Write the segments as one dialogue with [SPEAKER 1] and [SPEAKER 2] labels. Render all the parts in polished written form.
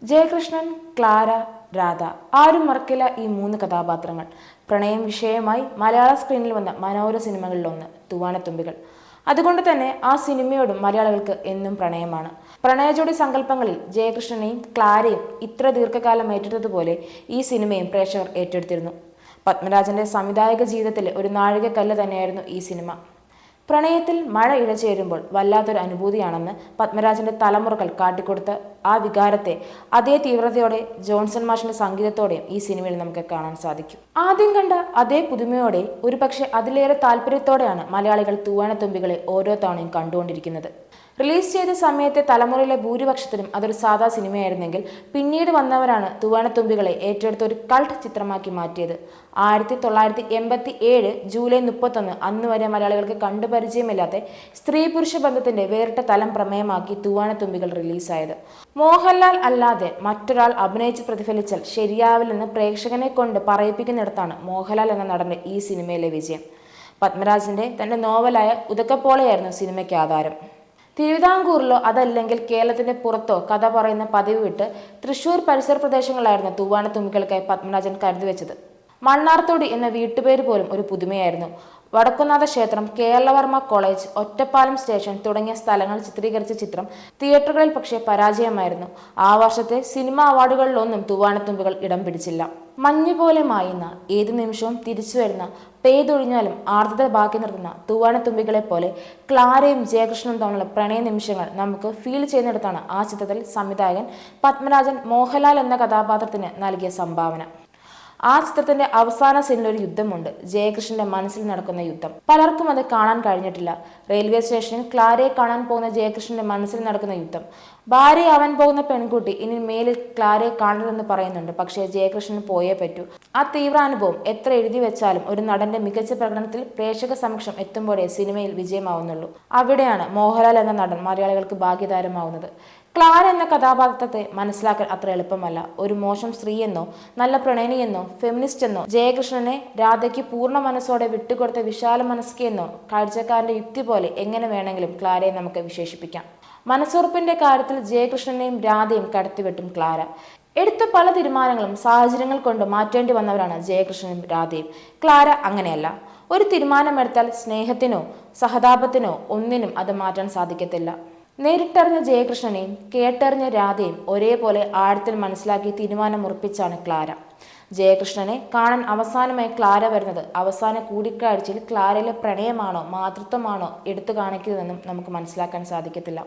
[SPEAKER 1] Jayakrishnan, Clara, Radha ആരും മറക്കില്ല ഈ മൂന്ന് കഥാപാത്രങ്ങൾ. പ്രണയം വിഷയമായി മലയാള സ്ക്രീനിൽ വന്ന മനോഹര സിനിമകളിലൊന്ന് തൂവാനത്തുമ്പികൾ. അതുകൊണ്ട് തന്നെ ആ സിനിമയോടും മലയാളികൾക്ക് എന്നും പ്രണയമാണ്. പ്രണയജോടി സങ്കല്പങ്ങളിൽ ജയകൃഷ്ണനെയും ക്ലാരയും ഇത്ര ദീർഘകാലം ഏറ്റെടുത്തതുപോലെ ഈ സിനിമയും പ്രേക്ഷകർ ഏറ്റെടുത്തിരുന്നു. പത്മരാജന്റെ സംവിധായക ജീവിതത്തിലെ ഒരു നാഴികക്കല്ല് തന്നെയായിരുന്നു ഈ സിനിമ. പ്രണയത്തിൽ മഴ ഇഴചേരുമ്പോൾ വല്ലാത്തൊരു അനുഭൂതിയാണെന്ന് പത്മരാജന്റെ തലമുറകൾ കാട്ടിക്കൊടുത്ത ആ വികാരത്തെ അതേ തീവ്രതയോടെ ജോൺസൺ മാഷിന്റെ സംഗീതത്തോടെയും ഈ സിനിമയിൽ നമുക്ക് കാണാൻ സാധിക്കും. ആദ്യം കണ്ട അതേ പുതുമയോടെ, ഒരുപക്ഷെ അതിലേറെ താല്പര്യത്തോടെയാണ് മലയാളികൾ തൂവാനത്തുമ്പികളെ ഓരോ തവണയും കണ്ടുകൊണ്ടിരിക്കുന്നത്. റിലീസ് ചെയ്ത സമയത്തെ തലമുറയിലെ ഭൂരിപക്ഷത്തിനും അതൊരു സാധാ സിനിമയായിരുന്നെങ്കിൽ പിന്നീട് വന്നവരാണ് തൂവാനത്തുമ്പികളെ ഏറ്റെടുത്ത ഒരു കൾട്ട് ചിത്രമാക്കി മാറ്റിയത്. 1987 ജൂലൈ 31 അന്ന് വരെ മലയാളികൾക്ക് കണ്ടുപരിചയമില്ലാത്ത സ്ത്രീ പുരുഷ ബന്ധത്തിന്റെ വേറിട്ട തലം പ്രമേയമാക്കി തൂവാനത്തുമ്പികൾ റിലീസായത്. മോഹൻലാൽ അല്ലാതെ മറ്റൊരാൾ അഭിനയിച്ച് പ്രതിഫലിച്ചാൽ ശരിയാവില്ലെന്ന് പ്രേക്ഷകനെ കൊണ്ട് പറയിപ്പിക്കുന്നിടത്താണ് മോഹൻലാൽ എന്ന നടന്റെ ഈ സിനിമയിലെ വിജയം. പത്മരാജന്റെ തന്റെ നോവലായ ഉദക്കപ്പോളയായിരുന്നു സിനിമയ്ക്ക് ആധാരം. തിരുവിതാംകൂറിലോ അതല്ലെങ്കിൽ കേരളത്തിന്റെ പുറത്തോ കഥ പറയുന്ന പതിവ് വിട്ട് തൃശൂർ പരിസര പ്രദേശങ്ങളിലായിരുന്നു തൂവാനത്തുമ്പികൾക്കായി പത്മരാജൻ കരുതിവെച്ചത്. മണ്ണാർത്തോടി എന്ന വീട്ടുപേര് പോലും ഒരു പുതുമയായിരുന്നു. വടക്കുന്നാഥ ക്ഷേത്രം, കേരളവർമ്മ കോളേജ്, ഒറ്റപ്പാലം സ്റ്റേഷൻ തുടങ്ങിയ സ്ഥലങ്ങൾ ചിത്രീകരിച്ച ചിത്രം തിയേറ്ററുകളിൽ പക്ഷേ പരാജയമായിരുന്നു. ആ വർഷത്തെ സിനിമാ അവാർഡുകളിലൊന്നും തൂവാനത്തുമ്പികൾ ഇടം പിടിച്ചില്ല. മഞ്ഞുപോലെ മായുന്ന, ഏതു നിമിഷവും തിരിച്ചു വരുന്ന, പെയ്തൊഴിഞ്ഞാലും ആർദ്രത ബാക്കി നിർത്തുന്ന തൂവാനത്തുമ്പികളെ പോലെ ക്ലാരയും ജയകൃഷ്ണനും തമ്മിലുള്ള പ്രണയ നിമിഷങ്ങൾ നമുക്ക് ഫീൽ ചെയ്യുന്നിടത്താണ് ആ ചിത്രത്തിൽ സംവിധായകൻ പത്മരാജൻ മോഹൻലാൽ എന്ന കഥാപാത്രത്തിന് നൽകിയ സംഭാവന. ആ ചിത്രത്തിന്റെ അവസാന സീനിൽ ഒരു യുദ്ധമുണ്ട്. ജയകൃഷ്ണന്റെ മനസ്സിൽ നടക്കുന്ന യുദ്ധം. പലർക്കും അത് കാണാൻ കഴിഞ്ഞിട്ടില്ല. റെയിൽവേ സ്റ്റേഷനിൽ ക്ലാരയെ കാണാൻ പോകുന്ന ജയകൃഷ്ണന്റെ മനസ്സിൽ നടക്കുന്ന യുദ്ധം. ഭാര്യയാവാൻ പോകുന്ന പെൺകുട്ടി ഇനി മേലിൽ ക്ലാരയെ കാണരുതെന്ന് പറയുന്നുണ്ട്. പക്ഷേ ജയകൃഷ്ണന് പോയേ പറ്റൂ. ആ തീവ്രാനുഭവം എത്ര എഴുതി വെച്ചാലും ഒരു നടന്റെ മികച്ച പ്രകടനത്തിൽ പ്രേക്ഷക സമക്ഷം എത്തുമ്പോഴേ സിനിമയിൽ വിജയമാവുന്നുള്ളൂ. അവിടെയാണ് മോഹൻലാൽ എന്ന നടൻ മലയാളികൾക്ക് ഭാഗ്യതാരമാവുന്നത്. ക്ലാര എന്ന കഥാപാത്രത്തെ മനസ്സിലാക്കാൻ അത്ര എളുപ്പമല്ല. ഒരു മോശം സ്ത്രീയെന്നോ നല്ല പ്രണയിനിയെന്നോ ഫെമിനിസ്റ്റ് എന്നോ ജയകൃഷ്ണനെ രാധയ്ക്ക് പൂർണ്ണ മനസ്സോടെ വിട്ടുകൊടുത്ത വിശാല മനസ്കിയെന്നോ കാഴ്ചക്കാരന്റെ യുക്തി പോലെ എങ്ങനെ വേണമെങ്കിലും ക്ലാരയെ നമുക്ക് വിശേഷിപ്പിക്കാം. മനസ്സുറപ്പിന്റെ കാര്യത്തിൽ ജയകൃഷ്ണനെയും രാധയും കടത്തിവെട്ടും ക്ലാര. എടുത്ത പല തീരുമാനങ്ങളും സാഹചര്യങ്ങൾ കൊണ്ട് മാറ്റേണ്ടി വന്നവരാണ് ജയകൃഷ്ണനും രാധയും. ക്ലാര അങ്ങനെയല്ല. ഒരു തീരുമാനമെടുത്താൽ സ്നേഹത്തിനോ സഹതാപത്തിനോ ഒന്നിനും അത് മാറ്റാൻ സാധിക്കത്തില്ല. നേരിട്ടറിഞ്ഞ ജയകൃഷ്ണനെയും കേട്ടറിഞ്ഞ രാധയും ഒരേപോലെ ആഴത്തിൽ മനസ്സിലാക്കി തീരുമാനമുറപ്പിച്ചാണ് ക്ലാര. ജയകൃഷ്ണനെ കാണാൻ അവസാനമായി ക്ലാര വരുന്നത് അവസാന കൂടിക്കാഴ്ചയിൽ ക്ലാരയിലെ പ്രണയമാണോ മാതൃത്വമാണോ എടുത്തു കാണിക്കുന്നതെന്നും നമുക്ക് മനസ്സിലാക്കാൻ സാധിക്കത്തില്ല.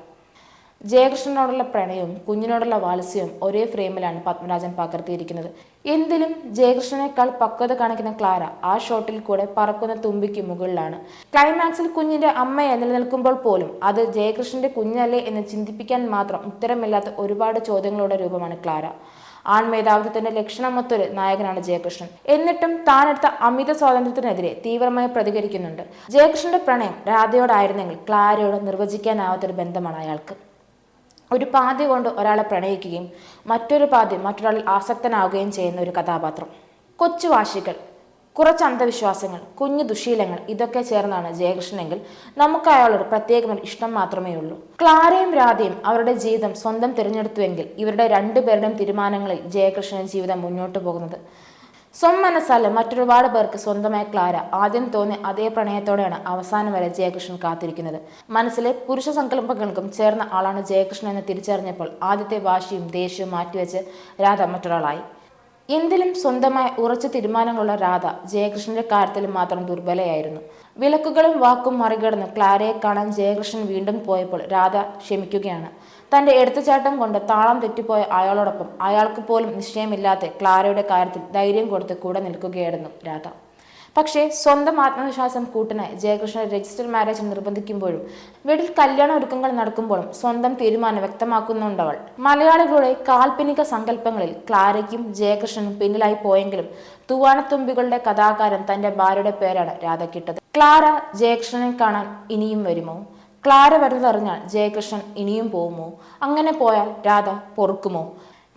[SPEAKER 1] ജയകൃഷ്ണനോടുള്ള പ്രണയവും കുഞ്ഞിനോടുള്ള വാത്സ്യവും ഒരേ ഫ്രെയിമിലാണ് പത്മരാജൻ പകർത്തിയിരിക്കുന്നത്. എന്തിലും ജയകൃഷ്ണനേക്കാൾ പക്വത കാണിക്കുന്ന ക്ലാര ആ ഷോട്ടിൽ കൂടെ പറക്കുന്ന തുമ്പിക്ക് മുകളിലാണ്. ക്ലൈമാക്സിൽ കുഞ്ഞിന്റെ അമ്മയെ നിലനിൽക്കുമ്പോൾ പോലും അത് ജയകൃഷ്ണന്റെ കുഞ്ഞല്ലേ എന്ന് ചിന്തിപ്പിക്കാൻ മാത്രം ഉത്തരമില്ലാത്ത ഒരുപാട് ചോദ്യങ്ങളുടെ രൂപമാണ് ക്ലാര. ആൺമേധാവിത്വത്തിന്റെ ലക്ഷണമൊത്തൊരു നായകനാണ് ജയകൃഷ്ണൻ. എന്നിട്ടും താനെടുത്ത അമിത സ്വാതന്ത്ര്യത്തിനെതിരെ തീവ്രമായി പ്രതികരിക്കുന്നുണ്ട്. ജയകൃഷ്ണന്റെ പ്രണയം രാധയോടായിരുന്നെങ്കിൽ ക്ലാരയോട് നിർവചിക്കാനാവാത്തൊരു ബന്ധമാണ് അയാൾക്ക്. ഒരു പാതി കൊണ്ട് ഒരാളെ പ്രണയിക്കുകയും മറ്റൊരു പാതി മറ്റൊരാളിൽ ആസക്തനാവുകയും ചെയ്യുന്ന ഒരു കഥാപാത്രം. കൊച്ചു വാശികൾ, കുറച്ച് അന്ധവിശ്വാസങ്ങൾ, കുഞ്ഞു ദുശീലങ്ങൾ ഇതൊക്കെ ചേർന്നാണ് ജയകൃഷ്ണനെങ്കിൽ നമുക്ക് അയാളോട് പ്രത്യേകമൊരു ഇഷ്ടം മാത്രമേ ഉള്ളൂ. ക്ലാരയും രാധയും അവരുടെ ജീവിതം സ്വന്തം തിരഞ്ഞെടുത്തുവെങ്കിൽ ഇവരുടെ രണ്ടുപേരുടെയും തീരുമാനങ്ങളിൽ ജയകൃഷ്ണന്റെ ജീവിതം മുന്നോട്ട് പോകുന്നത്. സ്വമനസ്സാല് മറ്റൊരുപാട് പേർക്ക് സ്വന്തമായ ക്ലാര ആദ്യം തോന്നിയ അതേ പ്രണയത്തോടെയാണ് അവസാനം വരെ ജയകൃഷ്ണൻ കാത്തിരിക്കുന്നത്. മനസ്സിലെ പുരുഷ സങ്കല്പങ്ങൾക്കും ചേർന്ന ആളാണ് ജയകൃഷ്ണൻ എന്ന് തിരിച്ചറിഞ്ഞപ്പോൾ ആദ്യത്തെ വാശിയും ദേഷ്യവും മാറ്റിവെച്ച് രാധ മറ്റൊരാളായി. എന്തിലും സ്വന്തമായ ഉറച്ച തീരുമാനങ്ങളുള്ള രാധ ജയകൃഷ്ണന്റെ കാര്യത്തിൽ മാത്രം ദുർബലയായിരുന്നു. വിലക്കുകളും വാക്കും മറികടന്ന് ക്ലാരയെ കാണാൻ ജയകൃഷ്ണൻ വീണ്ടും പോയപ്പോൾ രാധ ക്ഷമിക്കുകയാണ്. തന്റെ എടുത്തുചാട്ടം കൊണ്ട് താളം തെറ്റിപ്പോയ അയാളോടൊപ്പം അയാൾക്ക് പോലും നിശ്ചയമില്ലാത്ത ക്ലാരയുടെ കാര്യത്തിൽ ധൈര്യം കൊടുത്ത് കൂടെ നിൽക്കുകയായിരുന്നു രാധ. പക്ഷേ സ്വന്തം ആത്മവിശ്വാസം കൂട്ടിനായി ജയകൃഷ്ണൻ രജിസ്റ്റർ മാരേജ് നിർബന്ധിക്കുമ്പോഴും വീട്ടിൽ കല്യാണ ഒരുക്കങ്ങൾ നടക്കുമ്പോഴും സ്വന്തം തീരുമാനം വ്യക്തമാക്കുന്നുണ്ടവൾ. മലയാളികളുടെ കാൽപ്പനിക സങ്കല്പങ്ങളിൽ ക്ലാരയ്ക്കും ജയകൃഷ്ണനും പിന്നിലായി പോയെങ്കിലും തൂവാനത്തുമ്പികളുടെ കഥാകാരൻ തന്റെ ഭാര്യയുടെ പേരാണ് രാധയ്ക്കിട്ടത്. ക്ലാര ജയകൃഷ്ണനെ കാണാൻ ഇനിയും വരുമോ? ക്ലാര വരുന്നതറിഞ്ഞാൽ ജയകൃഷ്ണൻ ഇനിയും പോകുമോ? അങ്ങനെ പോയാൽ രാധ പൊറുക്കുമോ?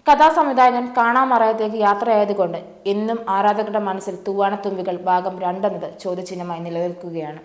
[SPEAKER 1] കഥാസംവിധായകൻ കാണാമറയത്തേക്ക് യാത്രയായതുകൊണ്ട് എന്നും ആരാധകരുടെ മനസ്സിൽ തൂവാനത്തുമ്പികൾ ഭാഗം 2 എന്നത് ചോദ്യചിഹ്നമായി നിലനിൽക്കുകയാണ്.